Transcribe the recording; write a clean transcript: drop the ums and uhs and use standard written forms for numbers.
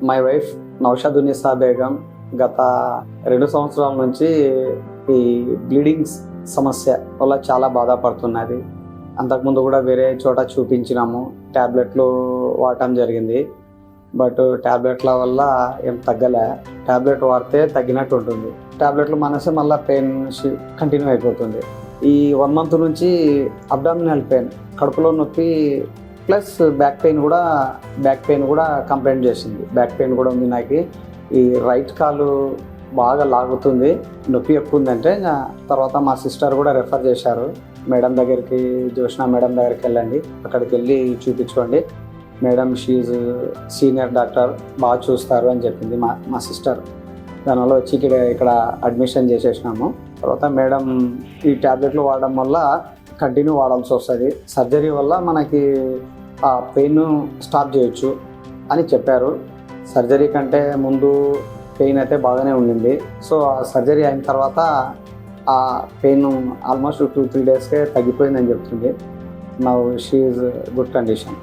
My wife నౌషాదునిసా Begum గత 2 సంవత్సరాల నుంచి ఈ బ్లీడింగ్స్ సమస్య వల్ల చాలా బాధపడుతున్నది. అంతకుముందు కూడా వేరే చోట చూపించినాము, ట్యాబ్లెట్లు వాడటం జరిగింది. బట్ ట్యాబ్లెట్ల వల్ల ఏం తగ్గలే. ట్యాబ్లెట్ వాడితే తగ్గినట్టు ఉంటుంది, ట్యాబ్లెట్లు మానేస్తే మళ్ళీ పెయిన్ కంటిన్యూ అయిపోతుంది. ఈ 1 మంత్ నుంచి అబ్డామినల్ పెయిన్, కడుపులో నొప్పి ప్లస్ బ్యాక్ పెయిన్ కూడా కంప్లైంట్ చేసింది. బ్యాక్ పెయిన్ కూడా ఉంది నాకు. ఈ రైట్ కాలు బాగా లాగుతుంది, నొప్పి ఎక్కువ ఉందంటే తర్వాత మా సిస్టర్ కూడా రెఫర్ చేశారు. మేడం దగ్గరికి, జోష్నా మేడం దగ్గరికి వెళ్ళండి, అక్కడికి వెళ్ళి చూపించుకోండి, మేడం షీజ్ సీనియర్ డాక్టర్, బాగా చూస్తారు అని చెప్పింది మా సిస్టర్. దానివల్ల వచ్చి ఇక్కడ అడ్మిషన్ చేసేసినాము. తర్వాత మేడం ఈ ట్యాబ్లెట్లు వాడడం వల్ల కంటిన్యూ వాడాల్సి వస్తుంది, సర్జరీ వల్ల మనకి ఆ పెయిన్ స్టాప్ చేయొచ్చు అని చెప్పారు. సర్జరీ కంటే ముందు పెయిన్ అయితే బాగానే ఉండింది. సో ఆ సర్జరీ అయిన తర్వాత ఆ పెయిన్ ఆల్మోస్ట్ 2-3 డేస్కే తగ్గిపోయిందని చెప్తుంది. Now she is good condition.